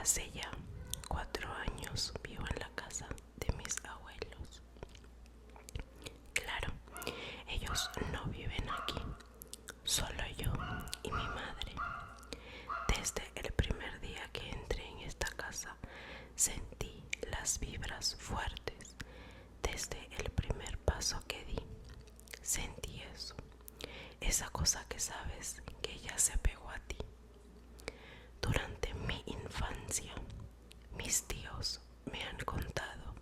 Hace ya 4 años vivo en la casa de mis abuelos. Claro, ellos no viven aquí, solo yo y mi madre. Desde el primer día que entré en esta casa, sentí las vibras fuertes. Desde el primer paso que di, sentí eso. Esa cosa que sabes que ya se pegó a ti. Durante mi infancia, mis tíos me han contado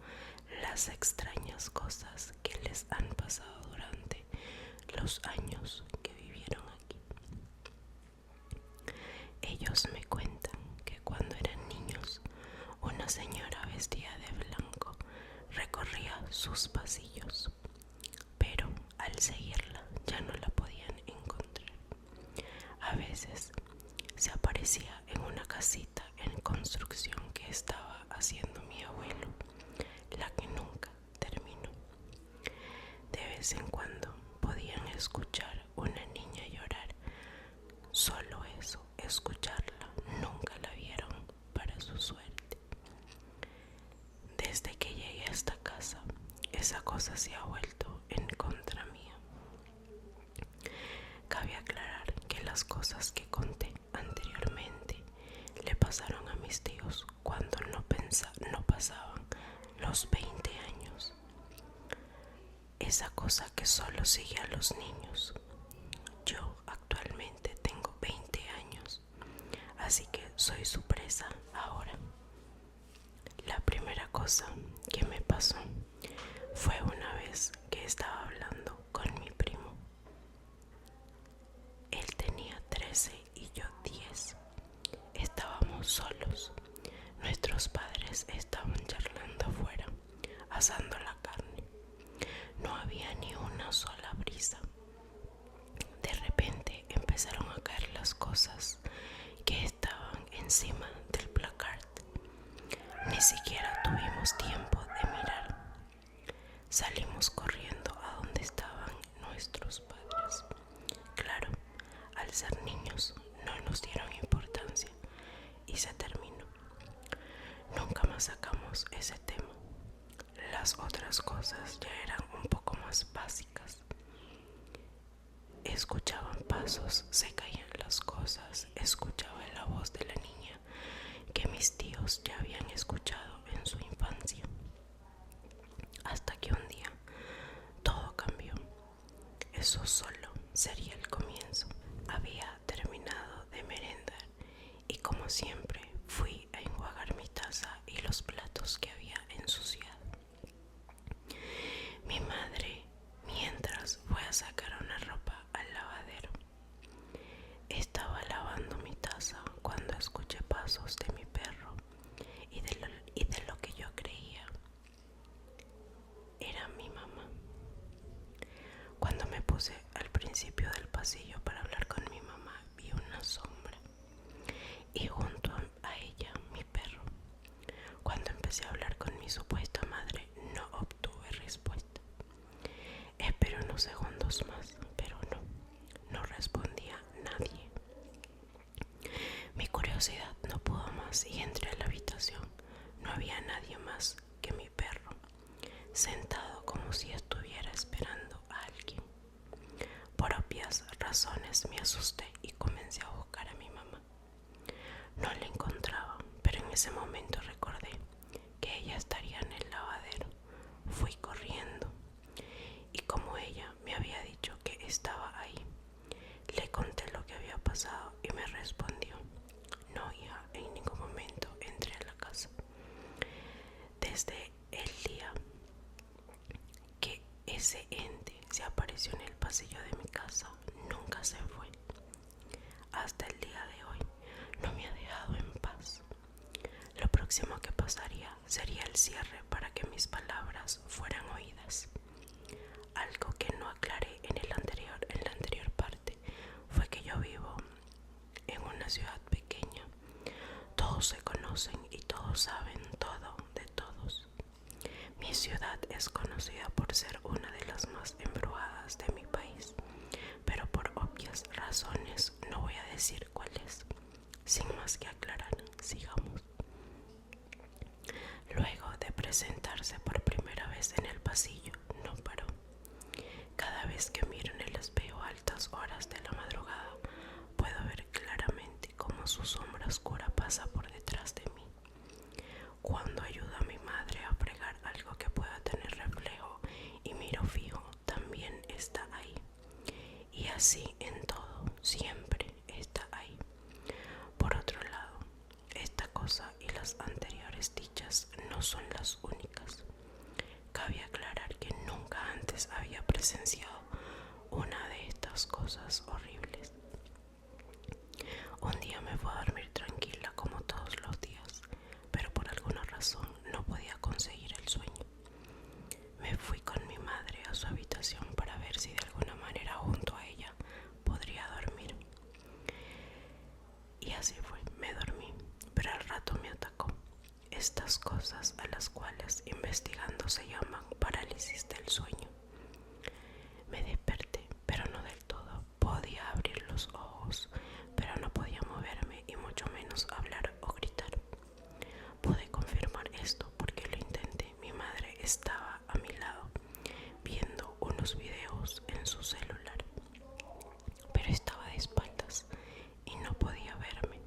las extrañas cosas que les han pasado durante los años que vivieron aquí. Ellos me cuentan que cuando eran niños, una señora vestida de blanco recorría sus pasillos, pero al seguirla ya no la podían encontrar. A veces se aparecía en una casita en construcción que estaba haciendo mi abuelo, la que nunca terminó. De vez en cuando podían escuchar una niña llorar. Solo eso, escucharla, nunca la vieron para su suerte. Desde que llegué a esta casa, esa cosa se ha vuelto en contra mía. Cabe aclarar que las cosas que conté anteriormente le pasaron a mis tíos cuando no pasaban los 20 años. Esa cosa que solo sigue a los niños. Yo actualmente tengo 20 años, así que soy su presa ahora. La primera cosa que me pasó fue una vez que estaba hablando con mi primo. Él tenía 13 y yo 10. Estábamos solos. Nuestros padres estaban charlando afuera, asando la carne. No había ni una sola brisa. De repente empezaron a caer las cosas que estaban encima del placard. Ni siquiera tuvimos tiempo de mirar. Salimos corriendo a donde estaban nuestros padres. Claro, al ser niños no nos dieron importancia y se terminó. Nunca más sacamos ese tema. Las otras cosas ya eran un poco más básicas. Escuchaban pasos, se caían las cosas, escuchaba la voz de la niña que mis tíos ya habían escuchado en su infancia. Hasta que un día todo cambió. Eso solo sería el comienzo. Había terminado de merendar y como siempre fui a enjuagar mi taza y los platos que había ensuciado. Mi madre, mientras fue a sacar una ropa al lavadero, estaba lavando mi taza cuando escuché pasos de mi perro y de lo que yo creía era mi mamá. Cuando me puse al principio del pasillo para hablar con mi mamá, vi una sombra y junto a ella mi perro. Cuando empecé a hablar con mi supuesta madre, no obtuve respuesta. Esperé unos segundos más, pero no respondía nadie. Mi curiosidad no pudo más y entré a la habitación. No había nadie más que mi perro, sentado como si estuviera esperando a alguien. Por obvias razones me asusté y comencé a buscar a mi mamá. No la encontraba, pero en ese momento recordé que ella estaría en el lavadero. Fui corriendo y como ella me había dicho que estaba ahí, le conté lo que había pasado y me respondió: no, hija, en ningún momento entré a la casa. Desde el día que ese ente se apareció en el pasillo de mi casa, nunca se fue. Hasta el día de hoy no me ha dejado en paz. Lo próximo que pasaría sería el cierre para que mis palabras fueran oídas. Algo que no aclaré en la anterior parte fue que yo vivo en una ciudad pequeña. Todos se conocen y todos saben todo de todos. Mi ciudad es conocida por ser una de las más embrujadas de mi país, pero por obvias razones no voy a decir cuál es. Sin más que aclarar, sigamos. Luego de presentarse por primera vez en el pasillo, no paró. Cada vez que miro en el espejo a altas horas de la madrugada, puedo ver claramente cómo su sombra oscura pasa por detrás de mí. Cuando ayudo a mi madre a fregar algo que pueda tener reflejo y miro fijo, también está ahí. Y así en todo, siempre está ahí. Por otro lado, esta cosa y las anteriores dichas no son las únicas. Cabe aclarar que nunca antes había presenciado una de estas cosas horribles. Un día me fui a dormir tranquila como todos los días, pero por alguna razón no podía conseguir el sueño. Me fui con mi madre a su habitación para ver si de alguna manera junto a ella podría dormir. Y así fue, me dormí, pero al rato me atacó. Estas cosas a las cuales investigando se llaman parálisis del sueño. Me desperté, pero no del todo. Podía abrir los ojos, pero no podía moverme y mucho menos hablar o gritar. Pude confirmar esto porque lo intenté. Mi madre estaba a mi lado, viendo unos videos en su celular, pero estaba de espaldas y no podía verme.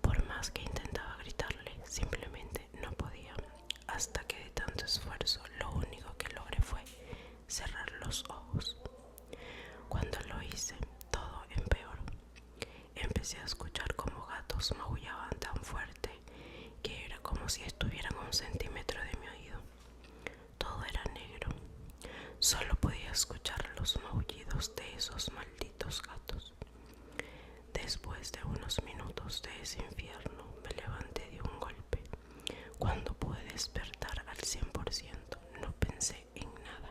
Por más que intentaba gritarle, simplemente no podía, hasta que de tanto esfuerzo lo único que logré fue cerrar los ojos. Cuando lo hice, todo empeoró. Empecé a escuchar como gatos maullaban tan fuerte que era como si estuvieran a 1 centímetro de mi oído. Todo era negro. Solo podía escuchar los maullidos de esos malditos gatos. Después de unos minutos de ese infierno, me levanté de un golpe. Cuando pude despertar al 100%, no pensé en nada.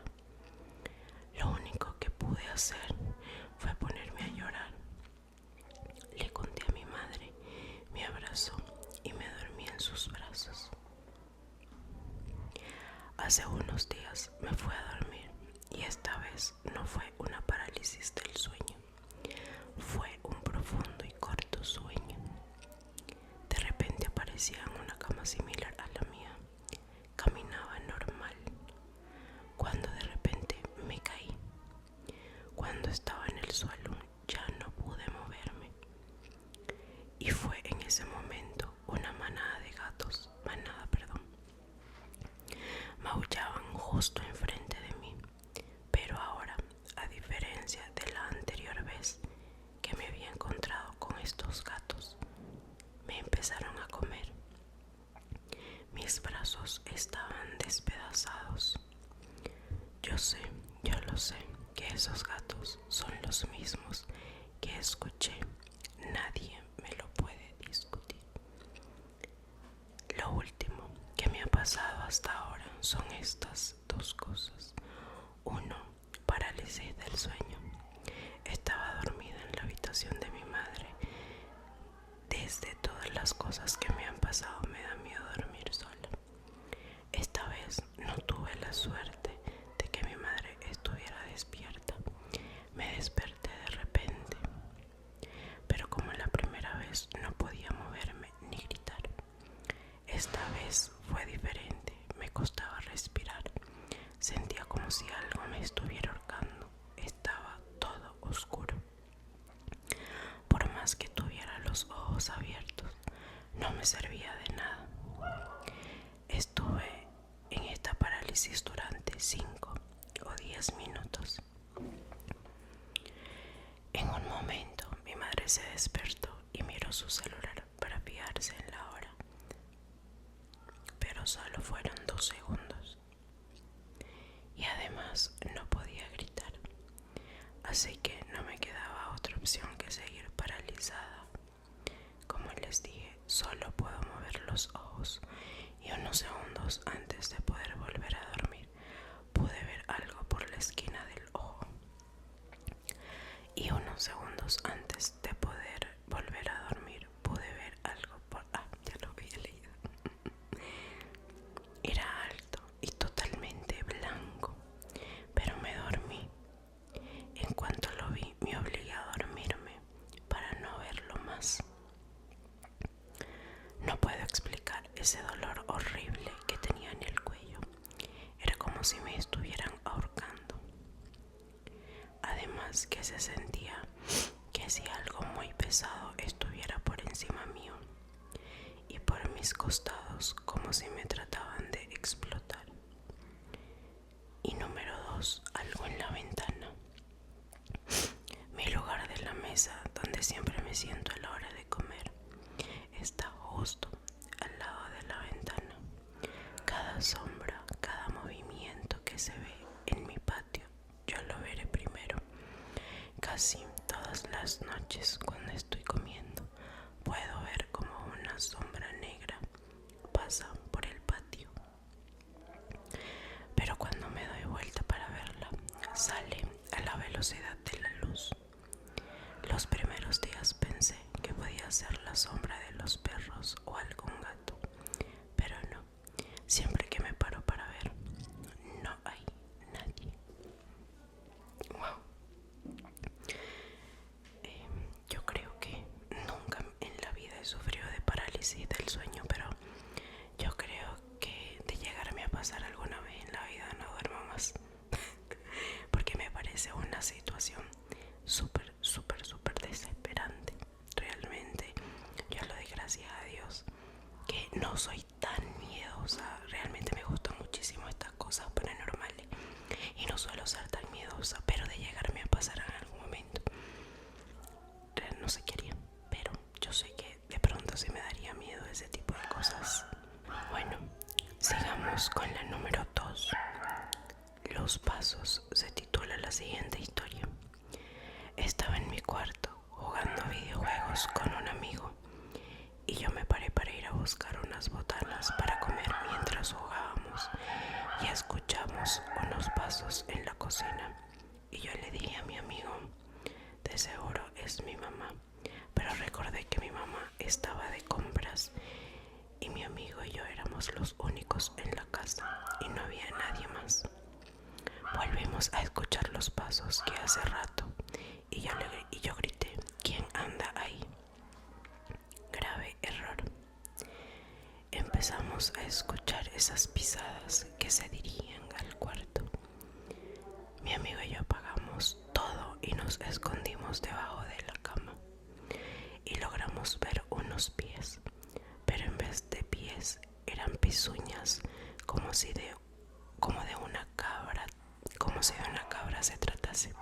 Lo único que pude hacer fue ponerme a llorar. Le conté a mi madre, me abrazó y me dormí en sus brazos. Hace unos días me fui a dormir y esta vez no fue una parálisis del sueño, fue un profundo y corto sueño. De repente aparecía en una cama similar a la mía. Caminaba normal, cuando de repente me caí. Cuando estaba en el suelo ya no pude moverme. Y fue en ese momento una manada de gatos, maullaban justo enfrente de mí. Pero ahora, a diferencia de la anterior vez que me había encontrado con estos gatos, me empezaron a comer. Mis brazos estaban despedazados. Yo lo sé, que esos gatos son los mismos que escuché. Nadie me lo puede discutir. Lo último que me ha pasado hasta ahora son estas dos cosas. Uno, parálisis del sueño. Estaba dormida en la habitación de mi madre. Desde todas las cosas que me han pasado me da miedo dormir sola. Esta vez no tuve la suerte de que mi madre estuviera despierta. Me desperté de repente, pero como la primera vez no podía moverme ni gritar. Esta vez fue diferente, me costaba respirar. Sentía como si algo me estuviera ahorcando. Estaba todo oscuro. Por más que tuviera los ojos abiertos, no me servía de nada. Estuve en esta parálisis durante 5 o 10 minutos. En un momento mi madre se despertó y miró su celular para fijarse en la hora, pero solo fueron 2 segundos. Y además no podía gritar, así que no me quedaba otra opción que seguir paralizada. Como les dije, solo puedo mover los ojos y unos segundos antes de poder volver a dormir pude ver algo por la esquina del ojo. Y unos segundos antes de poder volver a dormir pude ver algo por... ya lo había leído. Era alto y totalmente blanco, pero me dormí. En cuanto lo vi, me obligué a dormirme para no verlo más. No puedo explicar ese dolor horrible pesado estuviera por encima mío y por mis costados como si me trataban de explotar. Y número 2, algo en la ventana. Mi lugar de la mesa, donde siempre me siento a la hora de comer, está justo al lado de la ventana. Cada sombra, cada movimiento que se ve en mi patio, yo lo veré primero. Casi todas las noches cuando estoy comiendo, puedo ver como una sombra negra pasa por el patio. Pero cuando me doy vuelta para verla, sale a la velocidad de la luz. Los primeros días pensé que podía ser la sombra de los perros o algún gato, pero no. Siempre que me paro para ver, no hay nadie. Wow. Yo creo que nunca en la vida he sufrido de parálisis del sueño, pero yo creo que de llegarme a pasar alguna vez en la vida no duermo más. Porque me parece una situación súper, súper, súper desesperante. Realmente yo le doy gracias a Dios que no soy tan miedosa. Realmente me gustan muchísimo estas cosas paranormales y no suelo ser tan miedosa, pero de llegarme a pasar en algún momento no sé qué haría, pero yo sé que de pronto sí me daría miedo ese tipo de cosas. Bueno, sigamos con la número 2. Los pasos, se titula la siguiente historia. Estaba en mi cuarto jugando videojuegos con un amigo y yo me paré para ir a buscar unas botanas para comer mientras jugábamos y escuchamos unos pasos en la cocina y yo le dije a mi amigo, de seguro es mi mamá, pero recordé que mi mamá estaba de compras y mi amigo y yo éramos los únicos en la casa y no había nadie más. Volvimos a escuchar los pasos que hace rato y yo grité, ¿quién anda ahí? Grave error. Empezamos a escuchar esas pisadas que se dirigían al cuarto. Mi amigo y yo apagamos todo y nos escondimos debajo de la cama y logramos ver unos pies, pero en vez de pies eran pezuñas como de una cabra, como si de una cabra se tratase.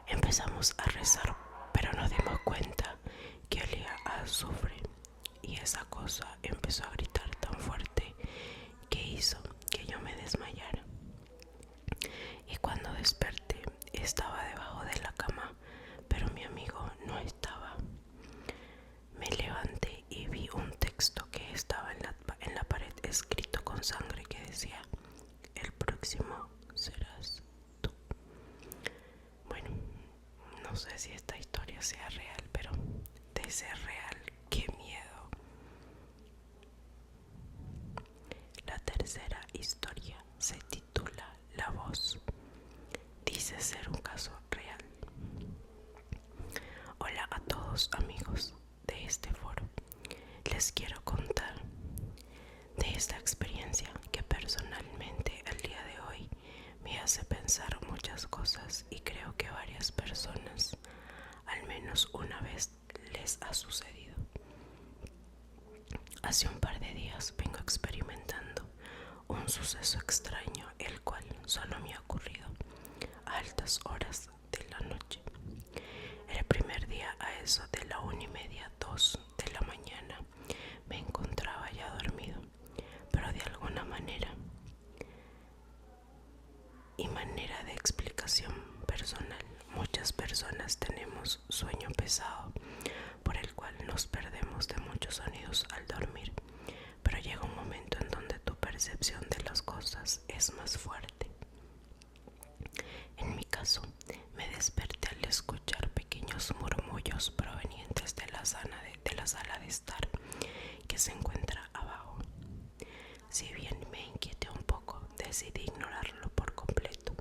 Empezamos a rezar, pero nos dimos cuenta que olía a azufre y esa cosa empezó a gritar tan fuerte que hizo que yo me desmayara. Y cuando desperté estaba debajo de la cama, pero mi amigo no estaba. Me levanté y vi un texto que estaba en la pared escrito con sangre que decía, el próximo serás tú. Bueno, no sé si esta historia sea real, pero de ser real, qué miedo. La tercera historia se titula La voz. Dice ser un caso real. Hola a todos amigos de este foro. Les quiero contar de esta experiencia que personalmente al día de hoy me hace pensar muchas cosas y creo que varias personas al menos una vez les ha sucedido. Hace un par de días vengo experimentando un suceso extraño, el cual solo me ha ocurrido a altas horas de la noche. El primer día a eso de la 1:30, 2 de la mañana, me encontraba ya dormido, pero de alguna manera y manera de explicación personal, muchas personas tenemos sueño pesado, por el cual nos perdemos de muchos sonidos al dormir, pero llega un momento en donde tu percepción de las cosas es más fuerte. En mi caso, me desperté al escuchar pequeños murmullos provenientes de la sala de estar que se encuentra abajo. Si bien me inquieté un poco, decidí ignorarlo por completo.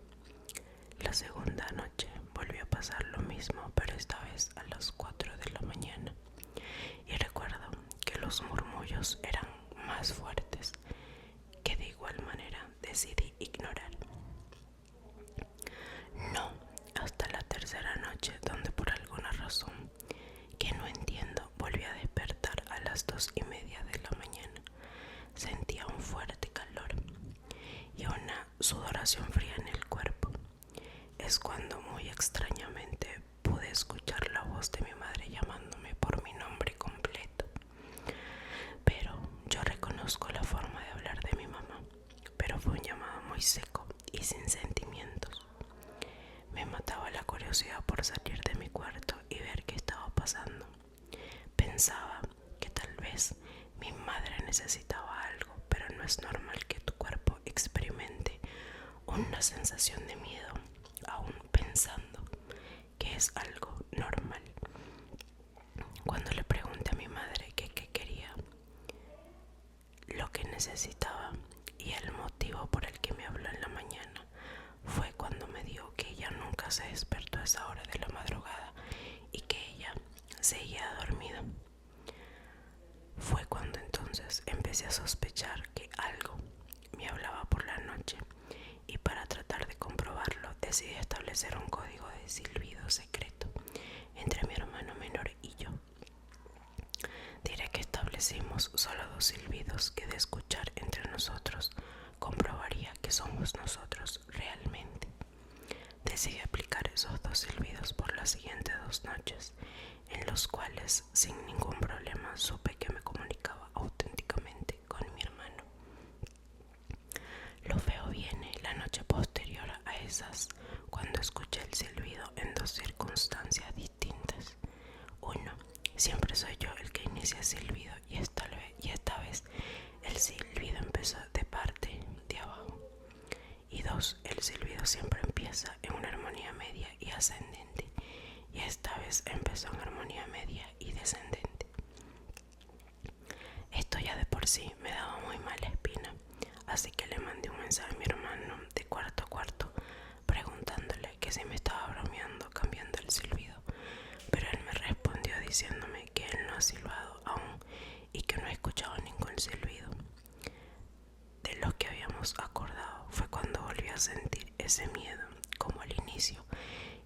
La segunda noche volvió a pasar lo mismo, pero esta vez a las 4 de la mañana. Y recuerdo que los murmullos eran más fuertes, que de igual manera decidí ignorar. No, hasta la tercera noche, donde por alguna razón que 2:30 de la mañana. Sentía un fuerte calor y una sudoración fría en el cuerpo. Es cuando muy extrañamente pude escuchar la voz de mi madre llamándome por mi nombre completo. Pero yo reconozco la forma de hablar de mi mamá, pero fue un llamado muy seco y sin sentimientos. Me mataba la curiosidad por salir de mi cuarto y ver qué estaba pasando. Pensaba que tal vez mi madre necesitaba algo, pero no es normal que tu cuerpo experimente una sensación de miedo, aún pensando que es algo normal. Cuando le pregunté a mi madre qué quería, lo que necesitaba y el motivo por el que me habló en la mañana, fue cuando me dijo que ella nunca se despertó a esa hora de la madrugada y que ella seguía dormida. Fue cuando entonces empecé a sospechar que algo me hablaba por la noche, y para tratar de comprobarlo decidí establecer un código de silbido secreto entre mi hermano menor y yo. Diré que establecimos solo 2 silbidos que, de escuchar entre nosotros, comprobaría que somos nosotros realmente. Decidí aplicar esos 2 silbidos por las siguientes 2 noches, en los cuales sin ningún problema supe que me comunicaba auténticamente con mi hermano. Lo feo viene la noche posterior a esas, cuando escuché el silbido en 2 circunstancias distintas. 1. Siempre soy yo el que inicia el silbido, y esta vez el silbido empezó de parte de abajo. Y 2. El silbido siempre empieza en una armonía media y ascendente, y esta vez empezó en armonía media y descendente. Esto ya de por sí me daba muy mala espina, así que le mandé un mensaje a mi hermano de cuarto a cuarto preguntándole que si me estaba bromeando cambiando el silbido, pero él me respondió diciéndome que él no ha silbado aún y que no ha escuchado ningún silbido de lo que habíamos acordado. Fue cuando volví a sentir ese miedo como al inicio,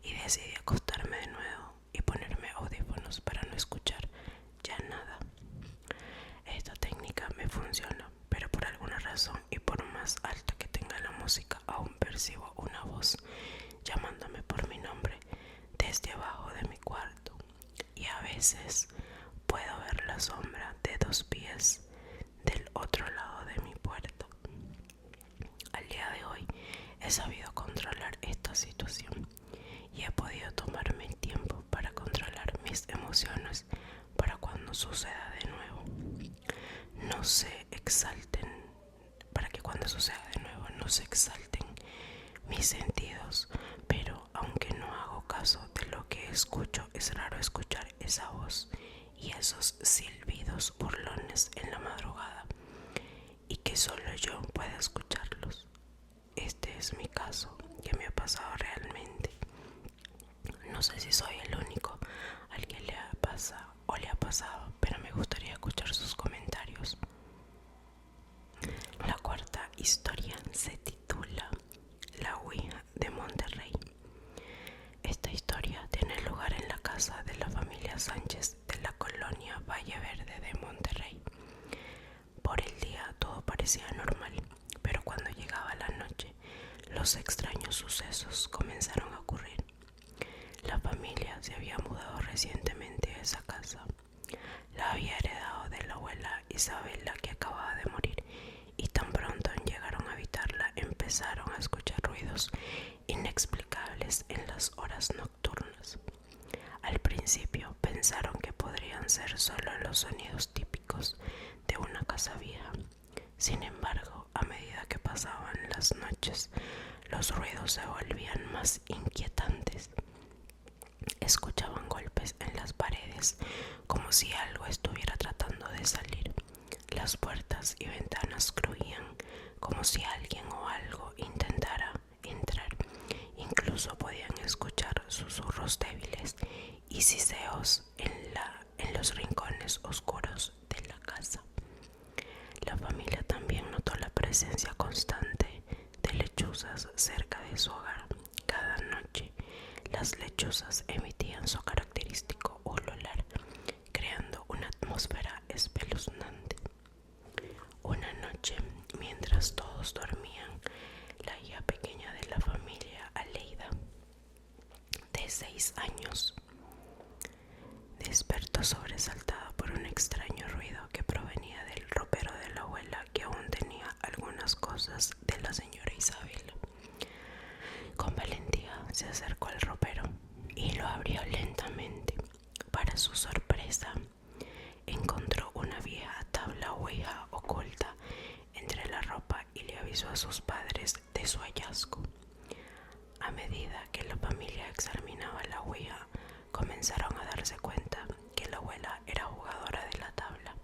y decidí acostarme de nuevo y ponerme audífonos para no escuchar ya nada. Esta técnica me funciona, pero por alguna razón y por más alta que tenga la música, aún percibo una voz llamándome por mi nombre desde abajo de mi cuarto, y a veces puedo ver la sombra de 2 pies del otro lado de mi puerta. Al día de hoy he sabido controlar esta situación y he podido tomarme el tiempo para controlar mis emociones para cuando suceda de nuevo. No se exalten, para que cuando suceda de nuevo no se exalten mis sentidos, pero aunque no hago caso de lo que escucho, es raro escuchar esa voz y esos silbidos burlones en la madrugada, y que solo yo pueda escucharlos. Este es mi caso, que me ha pasado realmente. No sé si soy el único al que le ha pasado o le ha pasado, pero me gustaría escuchar sus comentarios. La cuarta historia se titula La Ouija de Monterrey. Esta historia tiene lugar en la casa de la familia Sánchez de la colonia Valle Verde de Monterrey. Por el día todo parecía normal, pero cuando llegaba la noche, los extraños sucesos comenzaron a ocurrir. La familia se había mudado recientemente a esa casa. La había heredado de la abuela Isabela, que acababa de morir, y tan pronto llegaron a habitarla empezaron a escuchar ruidos inexplicables en las horas nocturnas. Al principio pensaron que podrían ser solo los sonidos típicos de una casa vieja. Sin embargo, a medida que pasaban las noches, los ruidos se volvían más inquietantes. Escuchaban golpes en las paredes, como si algo estuviera tratando de salir. Las puertas y ventanas crujían, como si alguien o algo intentara entrar. Incluso podían escuchar susurros débiles y siseos en los rincones oscuros de la casa. La familia también notó la presencia constante de lechuzas cerca de su hogar. Cada noche, las lechuzas emitían su característico ulular, creando una atmósfera espeluznante. despertó sobresaltada por un extraño ruido que provenía del ropero de la abuela, que aún tenía algunas cosas de la señora Isabel. Con valentía se acercó al ropero y lo abrió lentamente. Para su sorpresa, encontró una vieja tabla ouija oculta entre la ropa y le avisó a sus padres de su hallazgo. A medida que la familia examinaba la ouija, comenzaron a darse cuenta que la abuela era jugadora de la tabla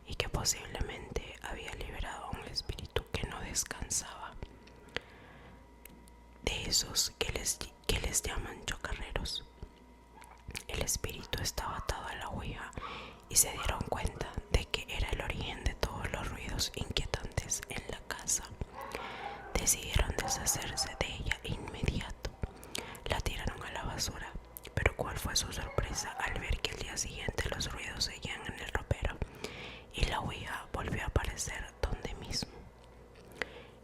y que posiblemente había liberado a un espíritu que no descansaba, de esos que les llaman chocarreros. El espíritu estaba atado a la ouija y se dieron cuenta de que era el origen de todos los ruidos inquietantes en la casa. Decidieron deshacerse de ella inmediato. La tiraron a la basura, pero cuál fue su sorpresa al ver que al día siguiente los ruidos seguían en el ropero y la ouija volvió a aparecer donde mismo.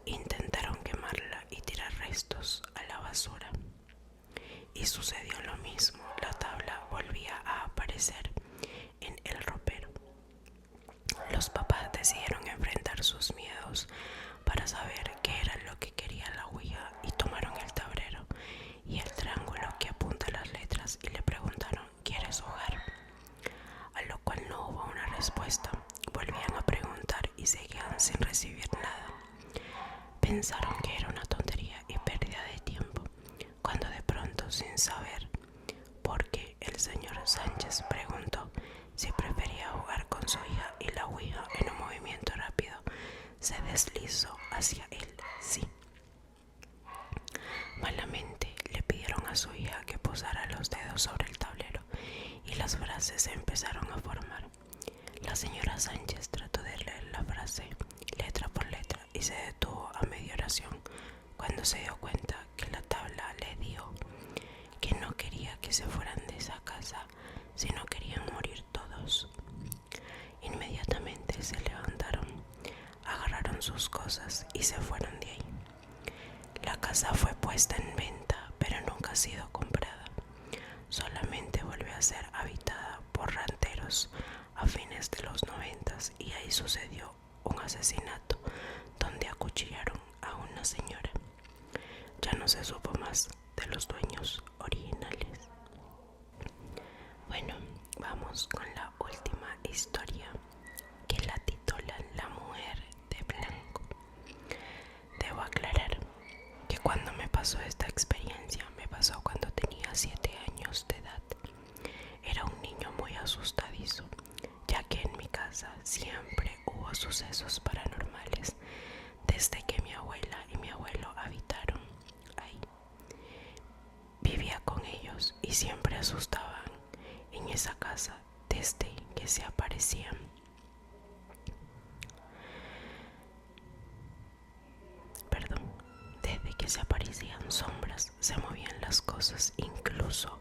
Intentaron quemarla y tirar restos a la basura, y sucedió lo mismo. La tabla volvía a aparecer en el ropero. Los papás decidieron enfrentar sus miedos para saber qué era lo que quería la ouija, y tomaron el tablero y el triángulo que apunta las letras y le preguntaron: ¿quieres jugar? A lo cual no hubo una respuesta. Volvían a preguntar y seguían sin recibir nada. Pensaron que era una tontería y pérdida de tiempo, cuando de pronto, sin saber por qué, el señor Sánchez preguntó si prefería jugar con su hija, y la ouija, en un movimiento rápido, se deslizó hacia él. Sí. Malamente le pidieron a su hija que posara los dedos sobre el tablero y las frases se empezaron a formar. La señora Sánchez trató de leer la frase letra por letra y se detuvo a media oración cuando se dio cuenta que la tabla le dijo que no quería que se fueran de esa casa, sino querían morir todos. Inmediatamente se levantaron, agarraron sus cosas y se fueron de ahí. La casa fue puesta en venta, pero nunca ha sido comprada. Solamente volvió a ser habitada por ranteros a fines de los 90, y ahí sucedió un asesinato donde acuchillaron a una señora. Ya no se supo más de los dueños originales. Bueno, vamos con la última historia, que la titulan La mujer de blanco. Debo aclarar que cuando me pasó esta experiencia, me pasó cuando tenía 7 años de edad. Era un niño muy asustadizo, ya que en mi casa siempre hubo sucesos paranormales desde que mi abuela y mi abuelo habitaron ahí. Vivía con ellos y siempre asustaban en esa casa desde que se aparecían. Desde que se aparecían sombras, se movían las cosas, incluso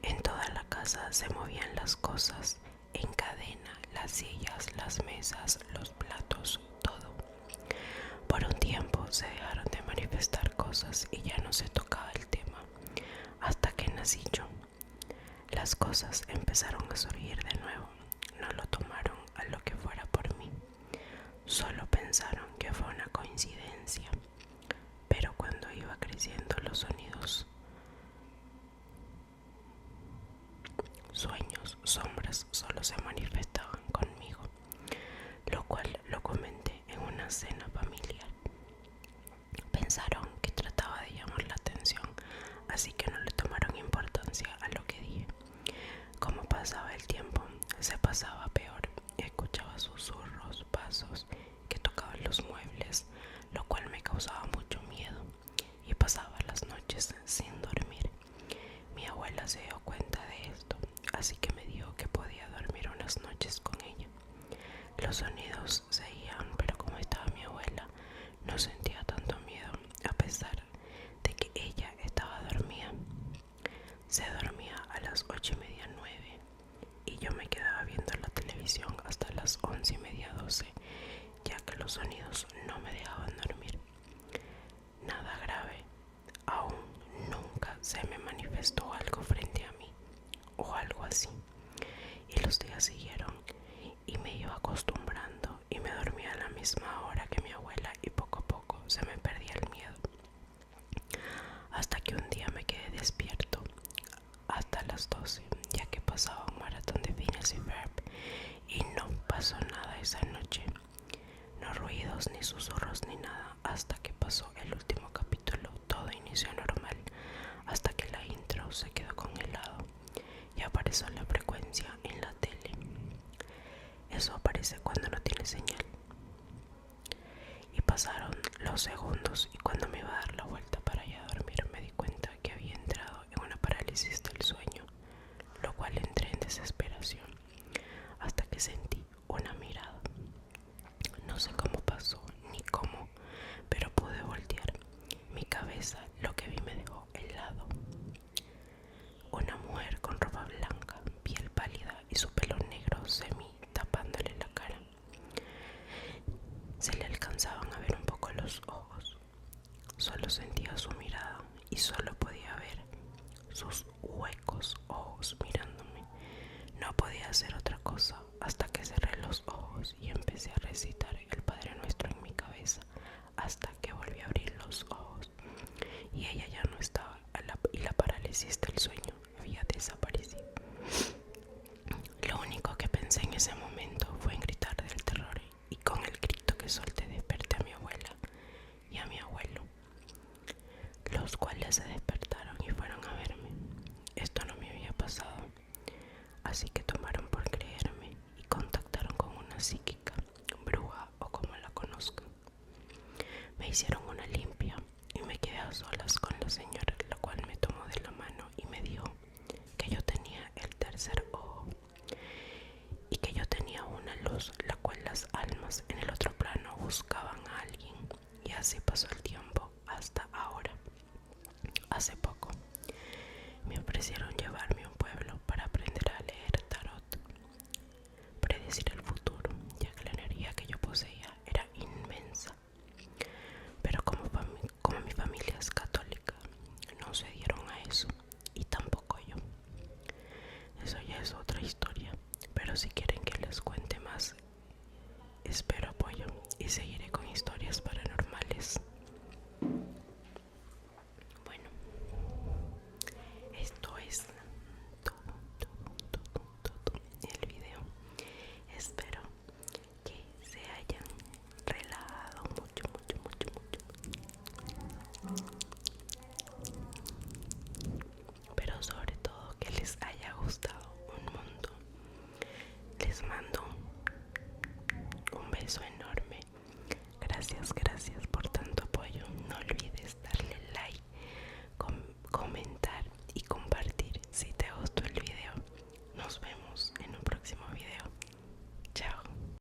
en toda la casa se movían las cosas en cadena, las sillas, las mesas, los platos, todo. Por un tiempo se dejaron de manifestar cosas y ya no se tocaba el tema, hasta que nací yo. Las cosas empezaron a surgir de nuevo. No lo tomaron a lo que fuera por mí, solo pensaron que fue una coincidencia. Pero cuando iba creciendo, los sonidos, sueños, sombras solo se manifestaban conmigo, lo cual lo comenté en una cena familiar. Pensaron que trataba de llamar la atención, así que no le tomaron importancia a lo que dije. Como pasaba el tiempo, se pasaba peor. Escuchaba susurros, pasos que tocaban los muebles, lo cual me causaba mucho miedo, y pasaba las noches sin dormir. Mi abuela se dio cuenta de esto, así que me dijo que podía dormir unas noches con ella. Los sonidos seguían, pero como estaba mi abuela, no sentía tanto miedo, a pesar de que ella estaba dormida. Se dormía a las 8:30, 9, y yo me quedaba viendo la televisión hasta las 11:30, 12, ya que los sonidos no me dejaban dormir. Nada grave, aún nunca se me manifestó algo frente a mí o algo así, y eso aparece cuando no tiene señal. Y pasaron los segundos y cuando me iba a dar la vuelta para ir a dormir me di cuenta que había entrado en una parálisis del sueño, lo cual entré en desesperación hasta que sentí una mirada. No sé cómo pasó ni cómo, pero pude voltear mi cabeza. Lo que vi me dejó helado. Una mujer con ropa blanca, piel pálida y su pelo negro semi tapándole la cara. Se le alcanzaban a ver un poco los ojos. Solo sentía su mirada y solo podía ver sus huecos ojos mirándome. No podía hacer otra cosa hasta que cerré los ojos y empecé a recitar el Padre Nuestro en mi cabeza hasta que volví a abrir los ojos y ella ya no estaba y la parálisis del sueño había desaparecido. Lo único que pensé en ese momento fue en gritar del terror y con el grito que solté desperté a mi abuela y a mi abuelo, los cuales se despertaron y fueron a verme. Esto no me había pasado, así que tomaron por creerme y contactaron con una psíquica, bruja o como la conozcan. Me hicieron una limpia y me quedé a solas con la señora, la cual me tomó de la mano y me dijo que yo tenía el tercer ojo y que yo tenía una luz, la cual las almas en el otro plano buscaban a alguien. Y así pasó el tiempo hasta ahora. Hace poco me ofrecieron llevarme a un pueblo para aprender a leer tarot, predecir el futuro, ya que la energía que yo poseía era inmensa. Pero como mi familia es católica, no se dieron a eso y tampoco yo. Eso ya es otra historia, pero si quieren que les cuente más, espero apoyo y seguiré con historias paranormales.